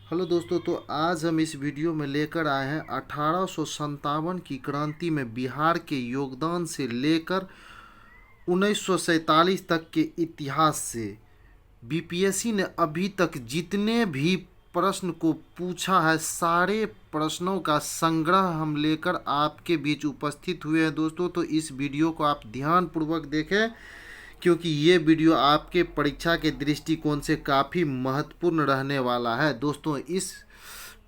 Hello दोस्तों, तो आज हम इस वीडियो में लेकर आए हैं 1857 की क्रांति में बिहार के योगदान से लेकर 1947 तक के इतिहास से। बीपीएससी ने अभी तक जितने भी प्रश्न को पूछा है, सारे प्रश्नों का संग्रह हम लेकर आपके बीच उपस्थित हुए हैं दोस्तों। तो इस वीडियो को आप ध्यानपूर्वक देखें, क्योंकि ये वीडियो आपके परीक्षा के दृष्टिकोण से काफ़ी महत्वपूर्ण रहने वाला है दोस्तों। इस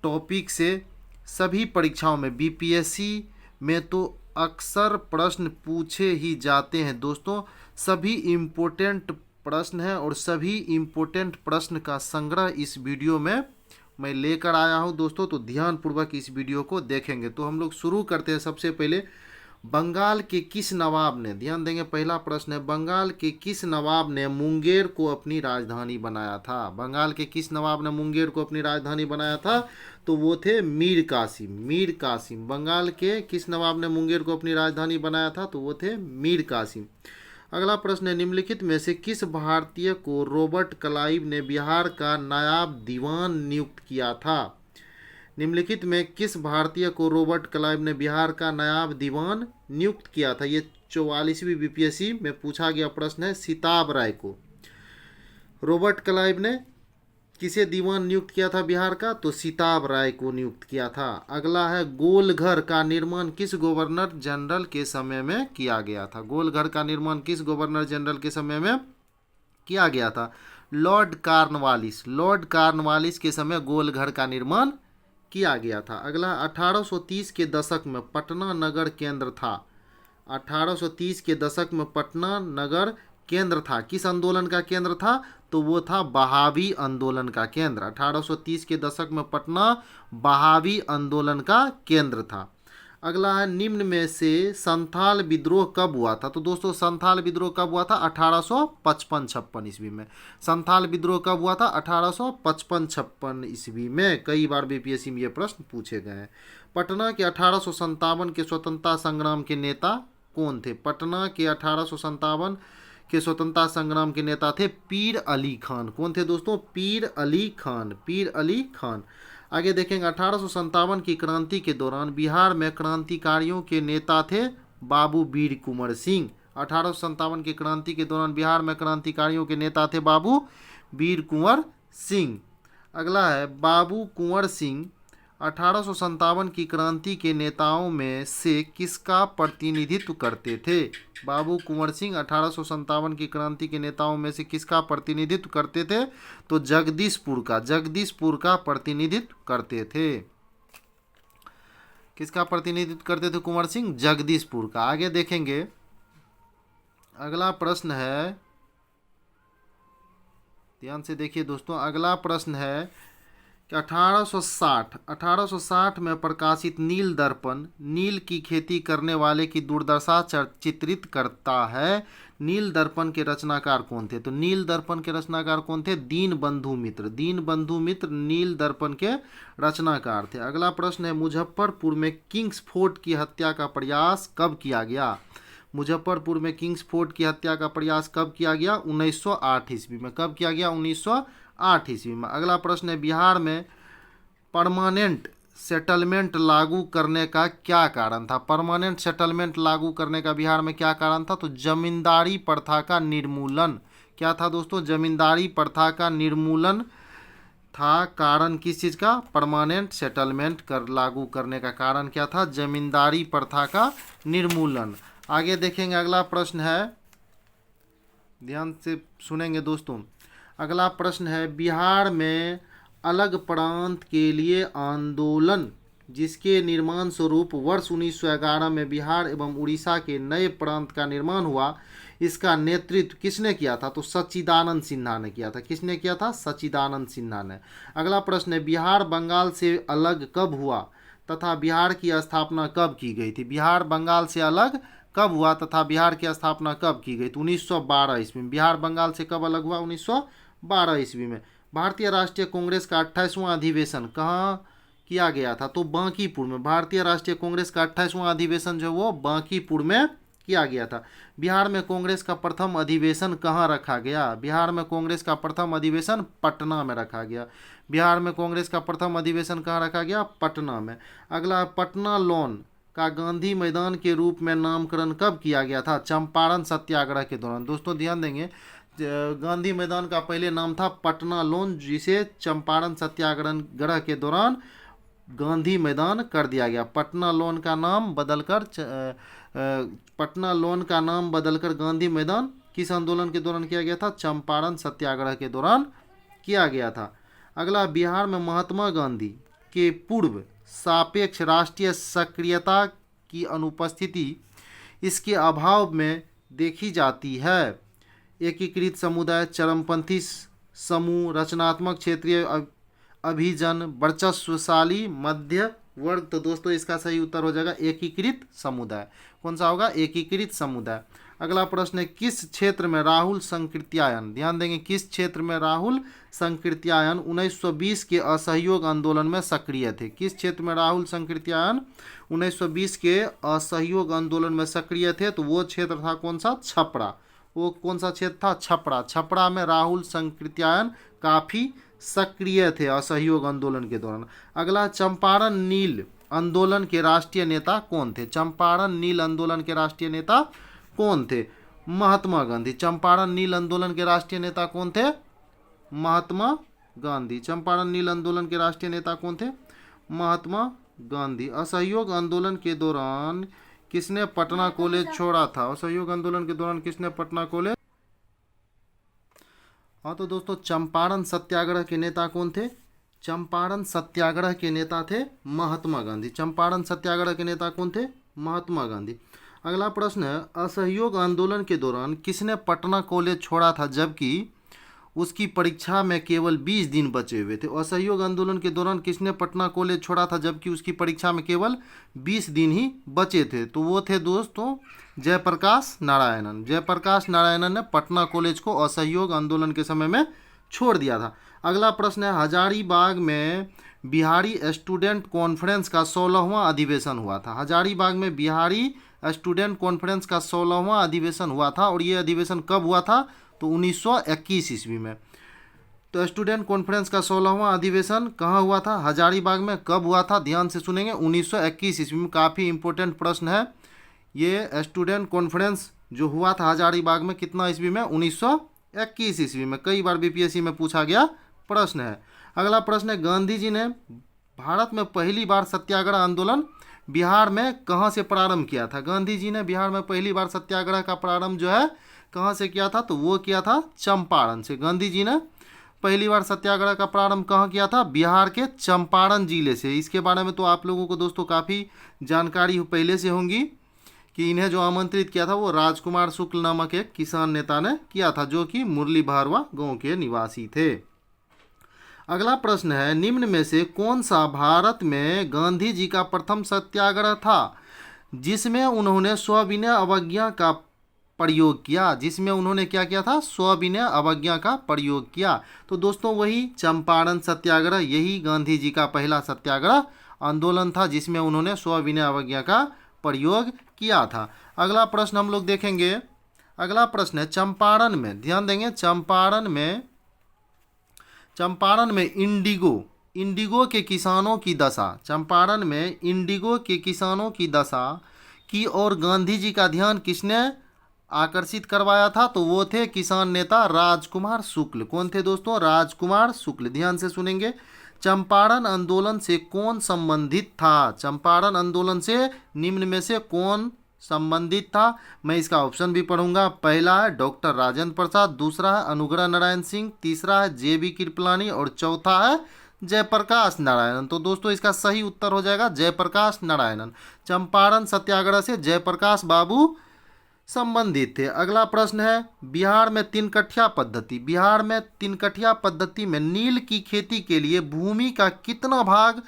टॉपिक से सभी परीक्षाओं में बीपीएससी में तो अक्सर प्रश्न पूछे ही जाते हैं दोस्तों। सभी इम्पोर्टेंट प्रश्न हैं और सभी इम्पोर्टेंट प्रश्न का संग्रह इस वीडियो में मैं लेकर आया हूं दोस्तों। तो ध्यानपूर्वक इस वीडियो को देखेंगे। तो हम लोग शुरू करते हैं। सबसे पहले, बंगाल के किस नवाब ने, ध्यान देंगे, पहला प्रश्न है, बंगाल के किस नवाब ने मुंगेर को अपनी राजधानी बनाया था? बंगाल के किस नवाब ने मुंगेर को अपनी राजधानी बनाया था? तो वो थे मीर कासिम। मीर कासिम। बंगाल के किस नवाब ने मुंगेर को अपनी राजधानी बनाया था? तो वो थे मीर कासिम। अगला प्रश्न है, निम्नलिखित में से किस भारतीय को रॉबर्ट क्लाइव ने बिहार का नायाब दीवान नियुक्त किया था? निम्नलिखित में किस भारतीय को रॉबर्ट क्लाइव ने बिहार का नायाब दीवान नियुक्त किया था? ये 44वीं बीपीएससी में पूछा गया प्रश्न है। सिताब राय को। रॉबर्ट क्लाइव ने किसे दीवान नियुक्त किया था बिहार का? तो सिताब राय को नियुक्त किया था। अगला है, गोलघर का निर्माण किस गवर्नर जनरल के समय में किया गया था? गोलघर का निर्माण किस गवर्नर जनरल के समय में किया गया था? Lord Cornwallis. लॉर्ड कॉर्नवालिस के समय गोलघर का निर्माण किया गया था। अगला, 1830 के दशक में पटना नगर केंद्र था। 1830 के दशक में पटना नगर केंद्र था। किस आंदोलन का केंद्र था? तो वो था बहावी आंदोलन का केंद्र। 1830 के दशक में पटना बहावी आंदोलन का केंद्र था। अगला है, निम्न में से संथाल विद्रोह कब हुआ था? तो दोस्तों, संथाल विद्रोह कब हुआ था? 1855-56 ईस्वी में। संथाल विद्रोह कब हुआ था? 1855-56 ईस्वी में। कई बार बीपीएससी में ये प्रश्न पूछे गए हैं। पटना के 1857 के स्वतंत्रता संग्राम के नेता कौन थे? पटना के 1857 के स्वतंत्रता संग्राम के नेता थे पीर अली खान। कौन थे दोस्तों? पीर अली खान। पीर अली खान। आगे देखेंगे, 1857 की क्रांति के दौरान बिहार में क्रांतिकारियों के नेता थे बाबू वीर कुंवर सिंह। 1857 की क्रांति के दौरान बिहार में क्रांतिकारियों के नेता थे बाबू वीर कुंवर सिंह। अगला है, बाबू कुंवर सिंह 1857 की क्रांति के नेताओं में से किसका प्रतिनिधित्व करते थे? बाबू कुंवर सिंह 1857 की क्रांति के नेताओं में से किसका प्रतिनिधित्व करते थे? तो जगदीशपुर का प्रतिनिधित्व करते थे। किसका प्रतिनिधित्व करते थे कुंवर सिंह? जगदीशपुर का। आगे देखेंगे, अगला प्रश्न है, ध्यान से देखिए दोस्तों। अगला प्रश्न है कि 1860 में प्रकाशित नील दर्पण नील की खेती करने वाले की दुर्दशा चित्रित करता है। नील दर्पण के रचनाकार कौन थे? तो नील दर्पण के रचनाकार कौन थे? दीनबंधु मित्र। दीनबंधु मित्र नील दर्पण के रचनाकार थे। अगला प्रश्न है, मुजफ्फरपुर में किंग्स फोर्ट की हत्या का प्रयास कब किया गया? मुजफ्फरपुर में किंग्स फोर्ट की हत्या का प्रयास कब किया गया? 1908 ईस्वी में। कब किया गया? 1908 ईस्वी में। अगला प्रश्न है, बिहार में परमानेंट सेटलमेंट लागू करने का क्या कारण था? परमानेंट सेटलमेंट लागू करने का बिहार में क्या कारण था? तो जमींदारी प्रथा का निर्मूलन। क्या था दोस्तों? जमींदारी प्रथा का निर्मूलन था। कारण किस चीज़ का? परमानेंट सेटलमेंट लागू करने का कारण क्या था? जमींदारी प्रथा का निर्मूलन। आगे देखेंगे, अगला प्रश्न है, ध्यान से सुनेंगे दोस्तों। अगला प्रश्न है, बिहार में अलग प्रांत के लिए आंदोलन जिसके निर्माण स्वरूप वर्ष 1911 में बिहार एवं उड़ीसा के नए प्रांत का निर्माण हुआ, इसका नेतृत्व किसने किया था? तो सच्चिदानंद सिन्हा ने किया था। किसने किया था? सच्चिदानंद सिन्हा ने। अगला प्रश्न है, बिहार बंगाल से अलग कब हुआ तथा बिहार की स्थापना कब की गई थी? बिहार बंगाल से अलग कब हुआ तथा बिहार की स्थापना कब की गई? तो 1912 ईस्वी में। बिहार बंगाल से कब अलग हुआ? 1912 ईस्वी में। भारतीय राष्ट्रीय कांग्रेस का 28वां अधिवेशन कहाँ किया गया था? तो बांकीपुर में। भारतीय राष्ट्रीय कांग्रेस का 28वां अधिवेशन जो वो बांकीपुर में किया गया था। बिहार में कांग्रेस का प्रथम अधिवेशन कहाँ रखा गया? बिहार में कांग्रेस का प्रथम अधिवेशन पटना में रखा गया। बिहार में कांग्रेस का प्रथम अधिवेशन कहाँ रखा गया? पटना में। अगला, पटना लोन का गांधी मैदान के रूप में नामकरण कब किया गया था? चंपारण सत्याग्रह के दौरान। दोस्तों ध्यान देंगे, गांधी मैदान का पहले नाम था पटना लोन, जिसे चंपारण सत्याग्रह के दौरान गांधी मैदान कर दिया गया। पटना लोन का नाम बदलकर गांधी मैदान किस आंदोलन के दौरान किया गया था? चंपारण सत्याग्रह के दौरान किया गया था। अगला, बिहार में महात्मा गांधी के पूर्व सापेक्ष राष्ट्रीय सक्रियता की अनुपस्थिति इसके अभाव में देखी जाती है। एकीकृत समुदाय, चरमपंथी समूह, रचनात्मक क्षेत्रीय अभिजन, वर्चस्वशाली मध्य वर्ग। तो दोस्तों इसका सही उत्तर हो जाएगा एकीकृत समुदाय। कौन सा होगा? एकीकृत समुदाय। अगला प्रश्न है, किस क्षेत्र में राहुल संकृत्यायन, ध्यान देंगे, किस क्षेत्र में राहुल संकृत्यायन 1920 के असहयोग आंदोलन में सक्रिय थे? किस क्षेत्र में राहुल संकृत्यायन 1920 के असहयोग आंदोलन में सक्रिय थे? तो वो क्षेत्र था कौन सा? छपरा। वो कौन सा क्षेत्र था? छपरा। छपरा में राहुल संकृत्यायन काफ़ी सक्रिय थे असहयोग आंदोलन के दौरान। अगला, चंपारण नील आंदोलन के राष्ट्रीय नेता कौन थे? चंपारण नील आंदोलन के राष्ट्रीय नेता कौन थे? महात्मा गांधी। चंपारण नील आंदोलन के राष्ट्रीय नेता कौन थे? महात्मा गांधी। चंपारण नील आंदोलन के राष्ट्रीय नेता कौन थे? महात्मा गांधी। असहयोग आंदोलन के दौरान किसने पटना कॉलेज छोड़ा था? असहयोग आंदोलन के दौरान किसने पटना कॉलेज? हाँ, तो दोस्तों चंपारण सत्याग्रह के नेता कौन थे? चंपारण सत्याग्रह के नेता थे महात्मा गांधी। चंपारण सत्याग्रह के नेता कौन थे? महात्मा गांधी। अगला प्रश्न है, असहयोग आंदोलन के दौरान किसने पटना कॉलेज छोड़ा था जबकि उसकी परीक्षा में केवल 20 दिन बचे हुए थे? असहयोग आंदोलन के दौरान किसने पटना कॉलेज छोड़ा था जबकि उसकी परीक्षा में केवल 20 दिन ही बचे थे? तो वो थे दोस्तों जयप्रकाश नारायणन। जयप्रकाश नारायणन ने पटना कॉलेज को असहयोग आंदोलन के समय में छोड़ दिया था। अगला प्रश्न है, हजारीबाग में बिहारी स्टूडेंट कॉन्फ्रेंस का 16वां अधिवेशन हुआ था। हजारीबाग में बिहारी स्टूडेंट कॉन्फ्रेंस का 16वां अधिवेशन हुआ था, और ये अधिवेशन कब हुआ था? तो 1921 ईस्वी में। तो स्टूडेंट कॉन्फ्रेंस का 16वां अधिवेशन कहाँ हुआ था? हजारीबाग में। कब हुआ था? ध्यान से सुनेंगे, 1921 ईस्वी में। काफ़ी इंपॉर्टेंट प्रश्न है ये। स्टूडेंट कॉन्फ्रेंस जो हुआ था हजारीबाग में कितना ईस्वी में? 1921 ईस्वी में। कई बार बीपीएससी में पूछा गया प्रश्न है। अगला प्रश्न है, गांधी जी ने भारत में पहली बार सत्याग्रह आंदोलन बिहार में कहाँ से प्रारंभ किया था? गांधी जी ने बिहार में पहली बार सत्याग्रह का प्रारंभ जो है कहाँ से किया था? तो वो किया था चंपारण से। गांधी जी ने पहली बार सत्याग्रह का प्रारंभ कहाँ किया था? बिहार के चंपारण जिले से। इसके बारे में तो आप लोगों को दोस्तों काफ़ी जानकारी पहले से होंगी कि इन्हें जो आमंत्रित किया था वो राजकुमार शुक्ल नामक एक किसान नेता ने किया था, जो कि मुरली भारवा गांव के निवासी थे। अगला प्रश्न है, निम्न में से कौन सा भारत में गांधी जी का प्रथम सत्याग्रह था जिसमें उन्होंने सविनय अवज्ञा का प्रयोग किया? जिसमें उन्होंने क्या किया था? सविनय अवज्ञा का प्रयोग किया। तो दोस्तों वही चंपारण सत्याग्रह, यही गांधी जी का पहला सत्याग्रह आंदोलन था जिसमें उन्होंने सविनय अवज्ञा का प्रयोग किया था। अगला प्रश्न हम लोग देखेंगे। अगला प्रश्न है, चंपारण में, ध्यान देंगे, चंपारण में इंडिगो के किसानों की दशा, चंपारण में इंडिगो के किसानों की दशा की ओर गांधी जी का ध्यान किसने आकर्षित करवाया था? तो वो थे किसान नेता राजकुमार शुक्ल। कौन थे दोस्तों? राजकुमार शुक्ल। ध्यान से सुनेंगे, चंपारण आंदोलन से कौन संबंधित था? चंपारण आंदोलन से निम्न में से कौन संबंधित था? मैं इसका ऑप्शन भी पढ़ूंगा। पहला है डॉक्टर राजेंद्र प्रसाद, दूसरा है अनुग्रह नारायण सिंह, तीसरा है जेबी कृपलानी और चौथा है जयप्रकाश नारायणन। तो दोस्तों इसका सही उत्तर हो जाएगा जयप्रकाश नारायणन। चंपारण सत्याग्रह से जयप्रकाश बाबू संबंधित थे। अगला प्रश्न है, बिहार में तिनकठिया पद्धति में नील की खेती के लिए भूमि का कितना भाग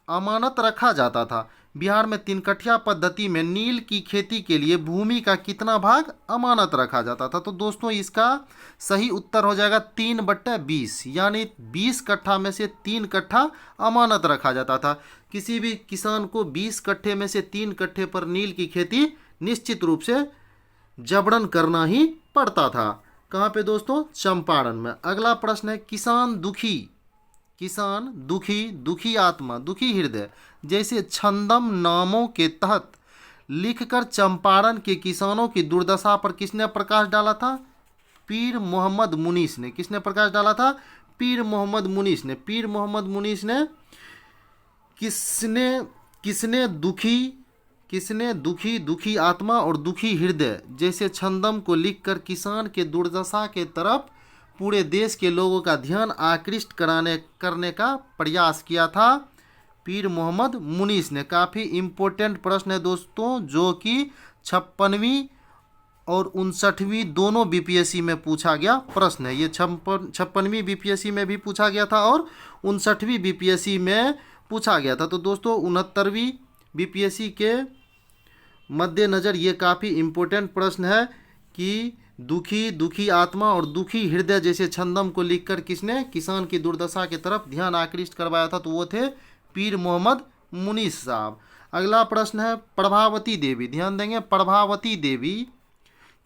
अमानत रखा जाता था? बिहार में 3 कठिया पद्धति में नील की खेती के लिए भूमि का कितना भाग अमानत रखा जाता था? तो दोस्तों इसका सही उत्तर हो जाएगा 3/20, यानी 20 कट्ठा में से 3 कट्ठा अमानत रखा जाता था। किसी भी किसान को 20 कट्ठे में से 3 कट्ठे पर नील की खेती निश्चित रूप से जबरन करना ही पड़ता था। कहाँ पे दोस्तों? चंपारण में। अगला प्रश्न है, किसान दुखी, दुखी आत्मा, दुखी हृदय जैसे छंदम नामों के तहत लिखकर चंपारण के किसानों की दुर्दशा पर किसने प्रकाश डाला था? पीर मोहम्मद मुनीस ने। किसने प्रकाश डाला था? पीर मोहम्मद मुनीस ने। पीर मोहम्मद मुनीस ने किसने दुखी आत्मा और दुखी हृदय जैसे छंदम को लिखकर किसान के दुर्दशा के तरफ पूरे देश के लोगों का ध्यान आकृष्ट करने का प्रयास किया था? पीर मोहम्मद मुनीस ने। काफ़ी इम्पोर्टेंट प्रश्न है दोस्तों, जो कि 56वीं और 59वीं दोनों बीपीएससी में पूछा गया प्रश्न है। ये 56वीं बीपीएससी में भी पूछा गया था और 59वीं बीपीएससी में पूछा गया था। तो दोस्तों 69वीं बीपीएससी के मद्देनज़र ये काफ़ी इम्पोर्टेंट प्रश्न है कि दुखी आत्मा और दुखी हृदय जैसे छंदम को लिखकर किसने किसान की दुर्दशा की तरफ ध्यान आकृष्ट करवाया था? तो वो थे पीर मोहम्मद मुनीस साहब। अगला प्रश्न है, प्रभावती देवी। ध्यान देंगे, प्रभावती देवी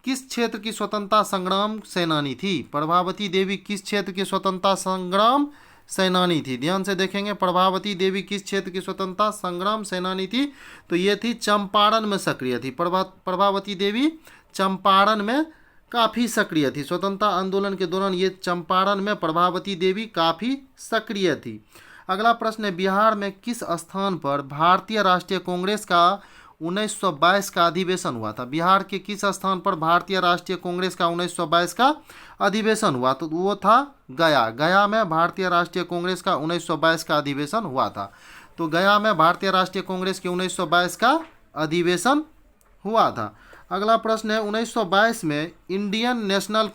किस क्षेत्र की स्वतंत्रता संग्राम सेनानी थी? प्रभावती देवी किस क्षेत्र की स्वतंत्रता संग्राम सेनानी थी? ध्यान से देखेंगे, प्रभावती देवी किस क्षेत्र की स्वतंत्रता संग्राम सेनानी थी? तो ये थी चंपारण में सक्रिय थी। प्रभावती देवी चंपारण में काफ़ी सक्रिय थी। स्वतंत्रता आंदोलन के दौरान ये चंपारण में प्रभावती देवी काफ़ी सक्रिय थी। अगला प्रश्न है, बिहार में किस स्थान पर भारतीय राष्ट्रीय कांग्रेस का 1922 का अधिवेशन हुआ था? बिहार के किस स्थान पर भारतीय राष्ट्रीय कांग्रेस का 1922 का अधिवेशन हुआ? तो वो था गया में भारतीय राष्ट्रीय कांग्रेस का 1922 का अधिवेशन हुआ था। तो गया में भारतीय राष्ट्रीय कांग्रेस के 1922 का अधिवेशन हुआ था। अगला प्रश्न है, 1922 में इंडियन नेशनल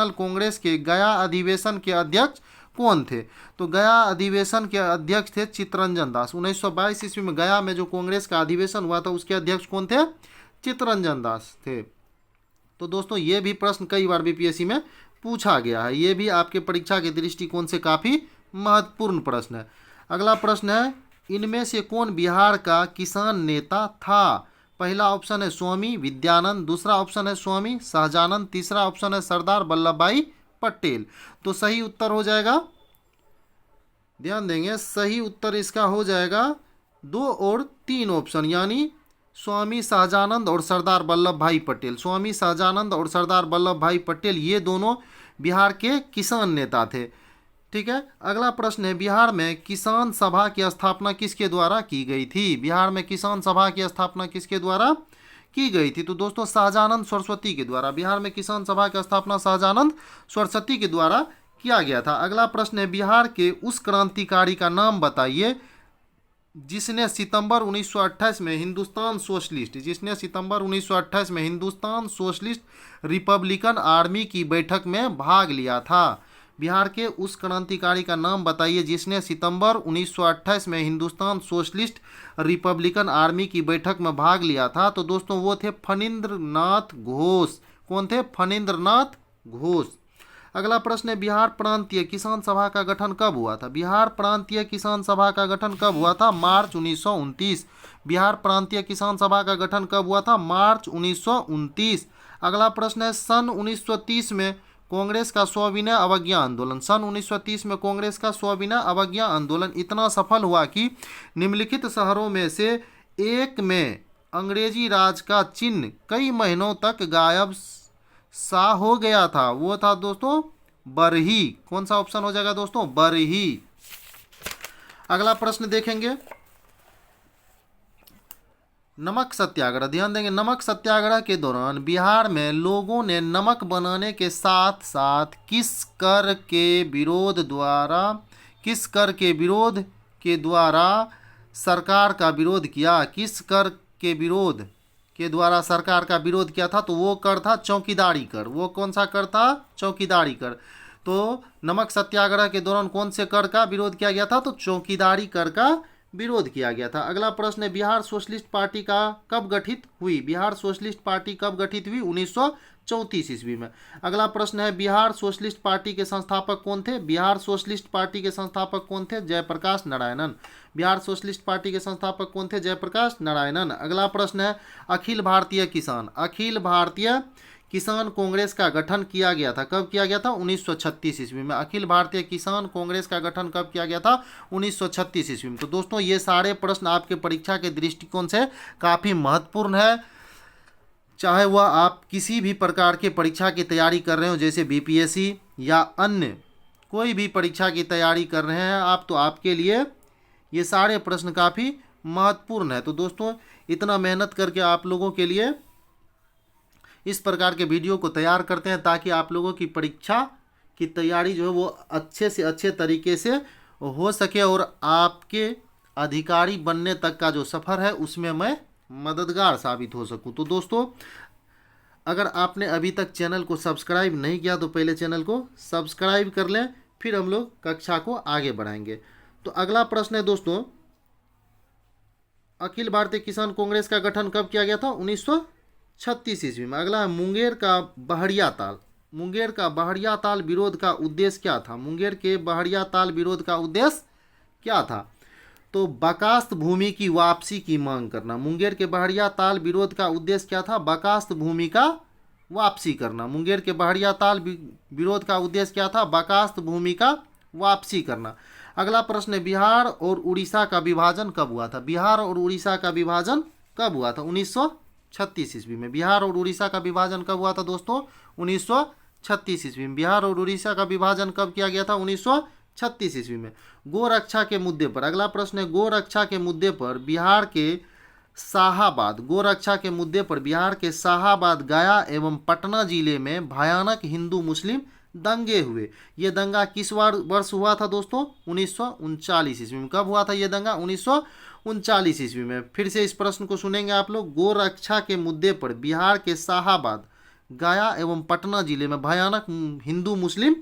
कांग्रेस के गया अधिवेशन के अध्यक्ष कौन थे? तो गया अधिवेशन के अध्यक्ष थे चित्तरंजन दास। 1922 ईस्वी में गया में जो कांग्रेस का अधिवेशन हुआ था उसके अध्यक्ष कौन थे? चित्तरंजन दास थे। तो दोस्तों ये भी प्रश्न कई बार बीपीएससी में पूछा गया है। ये भी आपके परीक्षा के दृष्टिकोण से काफ़ी महत्वपूर्ण प्रश्न है। अगला प्रश्न है, इनमें से कौन बिहार का किसान नेता था? पहला ऑप्शन है स्वामी विद्यानंद, दूसरा ऑप्शन है स्वामी सहजानंद, तीसरा ऑप्शन है सरदार वल्लभ भाई पटेल। तो सही उत्तर हो जाएगा, ध्यान देंगे, सही उत्तर इसका हो जाएगा 2 और 3 ऑप्शन, यानी स्वामी सहजानंद और सरदार वल्लभ भाई पटेल। स्वामी सहजानंद और सरदार वल्लभ भाई पटेल ये दोनों बिहार के किसान नेता थे। ठीक है। अगला प्रश्न है, बिहार में किसान सभा की स्थापना किसके द्वारा की गई थी? बिहार में किसान सभा की स्थापना किसके द्वारा की गई थी? तो दोस्तों सहजानंद सरस्वती के द्वारा। बिहार में किसान सभा की स्थापना सहजानंद सरस्वती के द्वारा किया गया था। अगला प्रश्न है, बिहार के उस क्रांतिकारी का नाम बताइए जिसने सितंबर 1928 में हिंदुस्तान सोशलिस्ट रिपब्लिकन आर्मी की बैठक में भाग लिया था। बिहार के उस क्रांतिकारी का नाम बताइए जिसने सितंबर 1928 में हिंदुस्तान सोशलिस्ट रिपब्लिकन आर्मी की बैठक में भाग लिया था। तो दोस्तों वो थे फणींद्र नाथ घोष। कौन थे? फणींद्र नाथ घोष। अगला प्रश्न है, बिहार प्रांतीय किसान सभा का गठन कब हुआ था? बिहार प्रांतीय किसान सभा का गठन कब हुआ था? मार्च 1929। बिहार प्रांतीय किसान सभा का गठन कब हुआ था? मार्च 1929। अगला प्रश्न है, सन 1930 में कांग्रेस का स्वविनय अवज्ञा आंदोलन। सन 1930 में कांग्रेस का स्वविनय अवज्ञा आंदोलन इतना सफल हुआ कि निम्नलिखित शहरों में से एक में अंग्रेजी राज का चिन्ह कई महीनों तक गायब सा हो गया था। वो था दोस्तों बरही। कौन सा ऑप्शन हो जाएगा दोस्तों? बरही। अगला प्रश्न देखेंगे, नमक सत्याग्रह। ध्यान देंगे, नमक सत्याग्रह के दौरान बिहार में लोगों ने नमक बनाने के साथ साथ किस कर के विरोध के द्वारा सरकार का विरोध किया? किस कर के विरोध के द्वारा सरकार का विरोध किया था? तो वो कर था चौकीदारी कर। वो कौन सा कर था? चौकीदारी कर। तो नमक सत्याग्रह के दौरान कौन से कर का विरोध किया गया था? तो चौकीदारी कर का विरोध किया गया था। अगला प्रश्न है बिहार सोशलिस्ट पार्टी का कब गठित हुई? बिहार सोशलिस्ट पार्टी कब गठित हुई? 1934 ईस्वी में। अगला प्रश्न है बिहार सोशलिस्ट पार्टी के संस्थापक कौन थे? बिहार सोशलिस्ट पार्टी के संस्थापक कौन थे? जयप्रकाश नारायणन। बिहार सोशलिस्ट पार्टी के संस्थापक कौन थे? जयप्रकाश नारायणन। अगला प्रश्न है अखिल भारतीय किसान कांग्रेस का गठन किया गया था। कब किया गया था? 1936 ईस्वी में। अखिल भारतीय किसान कांग्रेस का गठन कब किया गया था? 1936 ईस्वी में। तो दोस्तों ये सारे प्रश्न आपके परीक्षा के दृष्टिकोण से काफ़ी महत्वपूर्ण है। चाहे वह आप किसी भी प्रकार के परीक्षा की तैयारी कर रहे हो, जैसे बीपीएससी या अन्य कोई भी परीक्षा की तैयारी कर रहे हैं आप, तो आपके लिए ये सारे प्रश्न काफ़ी महत्वपूर्ण है। तो दोस्तों इतना मेहनत करके आप लोगों के लिए इस प्रकार के वीडियो को तैयार करते हैं ताकि आप लोगों की परीक्षा की तैयारी जो है वो अच्छे से अच्छे तरीके से हो सके और आपके अधिकारी बनने तक का जो सफ़र है उसमें मैं मददगार साबित हो सकूं। तो दोस्तों अगर आपने अभी तक चैनल को सब्सक्राइब नहीं किया तो पहले चैनल को सब्सक्राइब कर लें, फिर हम लोग कक्षा को आगे बढ़ाएंगे। तो अगला प्रश्न है दोस्तों अखिल भारतीय किसान कांग्रेस का गठन कब किया गया था? 1936 ईस्वी में। अगला है मुंगेर का बहड़िया ताल विरोध का उद्देश्य क्या था? मुंगेर के बहड़िया ताल विरोध का उद्देश्य क्या था? तो बकास्त भूमि की वापसी की मांग करना। मुंगेर के बहड़िया ताल विरोध का उद्देश्य क्या था? बकास्त भूमि का वापसी करना। मुंगेर के बहड़िया ताल विरोध का उद्देश्य क्या था? बकास्त भूमि का वापसी करना। अगला प्रश्न है बिहार और उड़ीसा का विभाजन कब हुआ था? बिहार और उड़ीसा का विभाजन कब हुआ था? 1936 ईस्वी में। बिहार और उड़ीसा का विभाजन कब हुआ था दोस्तों? 1936 ईस्वी में। बिहार और उड़ीसा का विभाजन कब किया गया था? 1936 ईस्वी में। गोरक्षा के मुद्दे पर। अगला प्रश्न है गोरक्षा के मुद्दे पर बिहार के शाहाबाद, गया एवं पटना जिले में भयानक हिंदू मुस्लिम दंगे हुए। ये दंगा किस वर्ष हुआ था दोस्तों? 1939 ईस्वी में। कब हुआ था ये दंगा? 1939 ईस्वी में। फिर से इस प्रश्न को सुनेंगे आप लोग। गोरक्षा के मुद्दे पर बिहार के शाहाबाद, गया एवं पटना जिले में भयानक हिंदू मुस्लिम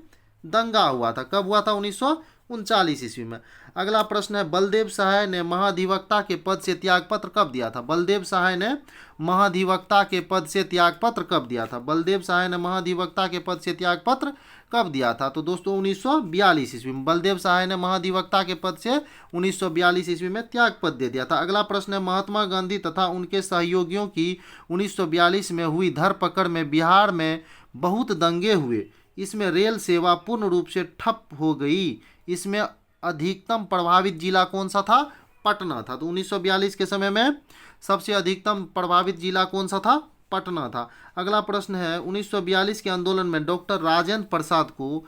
दंगा हुआ था। कब हुआ था? 1939 ईस्वी में। अगला प्रश्न है बलदेव सहाय ने महाधिवक्ता के पद से त्यागपत्र कब दिया था? बलदेव सहाय ने महाधिवक्ता के पद से त्यागपत्र कब दिया था? बलदेव सहाय ने महाधिवक्ता के पद से त्यागपत्र कब दिया था? तो दोस्तों 1942 ईस्वी में। बलदेव सहाय ने महाधिवक्ता के पद से 1942 ईस्वी में त्यागपत्र दे दिया था। अगला प्रश्न है महात्मा गांधी तथा उनके सहयोगियों की 1942 में हुई धरपकड़ में बिहार में बहुत दंगे हुए। इसमें रेल सेवा पूर्ण रूप से ठप हो गई। इसमें अधिकतम प्रभावित जिला कौन सा था? पटना था। तो 1942 के समय में सबसे अधिकतम प्रभावित जिला कौन सा था? पटना था। अगला प्रश्न है 1942 के आंदोलन में डॉक्टर राजेंद्र प्रसाद को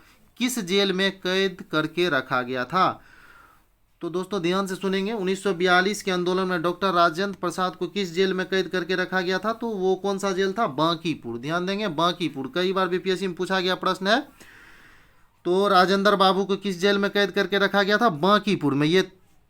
किस जेल में कैद करके रखा गया था? तो दोस्तों ध्यान से सुनेंगे। 1942 के आंदोलन में डॉक्टर राजेंद्र प्रसाद को किस जेल में कैद करके रखा गया था? तो वो कौन सा जेल था? बांकीपुर। ध्यान देंगे, बांकीपुर। कई बार बीपीएससी में पूछा गया प्रश्न है। तो राजेंद्र बाबू को किस जेल में कैद करके रखा गया था? बांकीपुर में। ये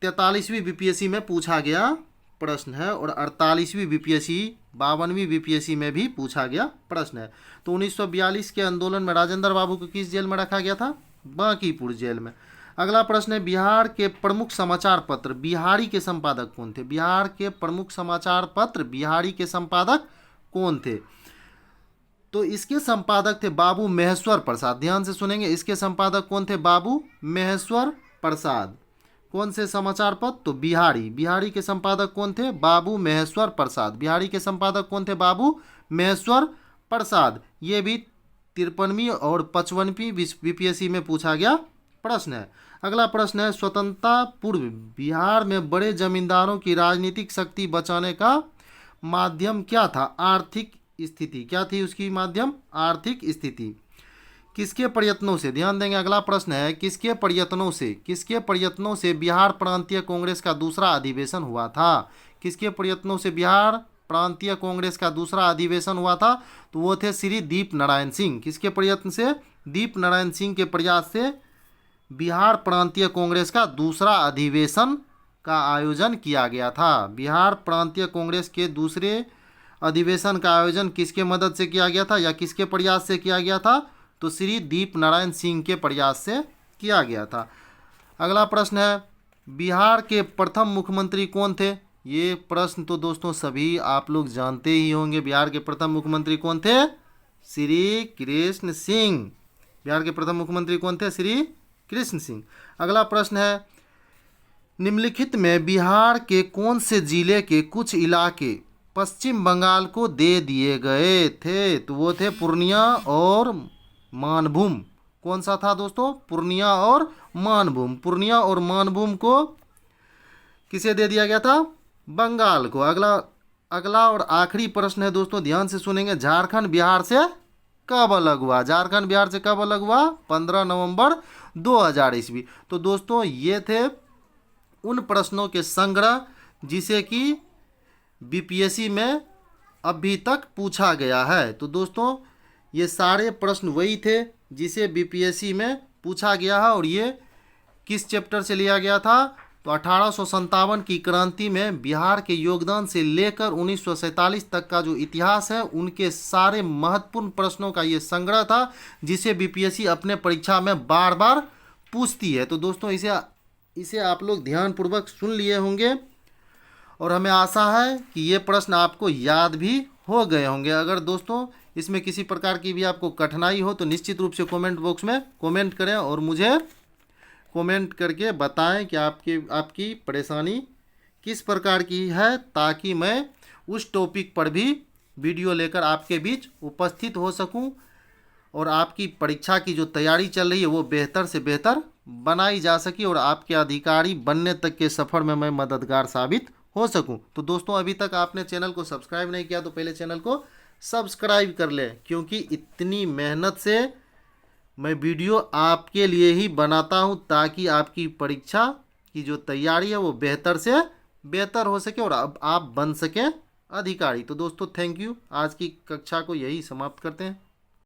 43वीं बीपीएससी में पूछा गया प्रश्न है और 48वीं बीपीएससी, 52वीं बीपीएससी में भी पूछा गया प्रश्न है। तो 1942 के आंदोलन में राजेंद्र बाबू को किस जेल में रखा गया था? बांकीपुर जेल में। अगला प्रश्न है बिहार के प्रमुख समाचार पत्र बिहारी के संपादक कौन थे? बिहार के प्रमुख समाचार पत्र बिहारी के संपादक कौन थे? तो इसके संपादक थे बाबू महेश्वर प्रसाद। ध्यान से सुनेंगे, इसके संपादक कौन थे? बाबू महेश्वर प्रसाद। कौन से समाचार पत्र? तो बिहारी के संपादक कौन थे? बाबू महेश्वर प्रसाद। बिहारी के संपादक कौन थे? बाबू महेश्वर प्रसाद। ये भी 53वीं और 55वीं बीपीएससी में पूछा गया प्रश्न है। अगला प्रश्न है स्वतंत्रता पूर्व बिहार में बड़े जमींदारों की राजनीतिक शक्ति बचाने का माध्यम क्या था? आर्थिक स्थिति। क्या थी उसकी माध्यम? आर्थिक स्थिति। किसके प्रयत्नों से? ध्यान देंगे। अगला प्रश्न है किसके प्रयत्नों से बिहार प्रांतीय कांग्रेस का दूसरा अधिवेशन हुआ था? किसके प्रयत्नों से बिहार प्रांतीय कांग्रेस का दूसरा अधिवेशन हुआ था? तो वो थे श्री दीप नारायण सिंह। किसके प्रयत्न से? दीप नारायण सिंह के प्रयास से बिहार प्रांतीय कांग्रेस का दूसरा अधिवेशन का आयोजन किया गया था। बिहार प्रांतीय कांग्रेस के दूसरे अधिवेशन का आयोजन किसके मदद से किया गया था या किसके प्रयास से किया गया था? तो श्री दीप नारायण सिंह के प्रयास से किया गया था। अगला प्रश्न है बिहार के प्रथम मुख्यमंत्री कौन थे? ये प्रश्न तो दोस्तों सभी आप लोग जानते ही होंगे। बिहार के प्रथम मुख्यमंत्री कौन थे? श्री कृष्ण सिंह। बिहार के प्रथम मुख्यमंत्री कौन थे? श्री कृष्ण सिंह। अगला प्रश्न है, निम्नलिखित में बिहार के कौन से जिले के कुछ इलाके पश्चिम बंगाल को दे दिए गए थे? तो वो थे पूर्णिया और मानभूम। कौन सा था दोस्तों? पूर्णिया और मानभूम। पूर्णिया और मानभूम को किसे दे दिया गया था? बंगाल को। अगला और आखिरी प्रश्न है दोस्तों, ध्यान से सुनेंगे। झारखंड बिहार से कब अलग हुआ? झारखंड बिहार से कब अलग हुआ? 15 नवंबर 2000 ईस्वी। तो दोस्तों ये थे उन प्रश्नों के संग्रह जिसे कि बीपीएससी में अभी तक पूछा गया है। तो दोस्तों ये सारे प्रश्न वही थे जिसे बीपीएससी में पूछा गया है। और ये किस चैप्टर से लिया गया था? तो 1857 की क्रांति में बिहार के योगदान से लेकर 1947 तक का जो इतिहास है उनके सारे महत्वपूर्ण प्रश्नों का ये संग्रह था जिसे बीपीएससी अपने परीक्षा में बार बार पूछती है। तो दोस्तों इसे आप लोग ध्यानपूर्वक सुन लिए होंगे और हमें आशा है कि ये प्रश्न आपको याद भी हो गए होंगे। अगर दोस्तों इसमें किसी प्रकार की भी आपको कठिनाई हो तो निश्चित रूप से कमेंट बॉक्स में कमेंट करें और मुझे कमेंट करके बताएं कि आपकी परेशानी किस प्रकार की है, ताकि मैं उस टॉपिक पर भी वीडियो लेकर आपके बीच उपस्थित हो सकूं और आपकी परीक्षा की जो तैयारी चल रही है वो बेहतर से बेहतर बनाई जा सके और आपके अधिकारी बनने तक के सफ़र में मैं मददगार साबित हो सकूं। तो दोस्तों अभी तक आपने चैनल को सब्सक्राइब नहीं किया तो पहले चैनल को सब्सक्राइब कर लें, क्योंकि इतनी मेहनत से मैं वीडियो आपके लिए ही बनाता हूं ताकि आपकी परीक्षा की जो तैयारी है वो बेहतर से बेहतर हो सके और अब आप बन सकें अधिकारी। तो दोस्तों थैंक यू। आज की कक्षा को यही समाप्त करते हैं।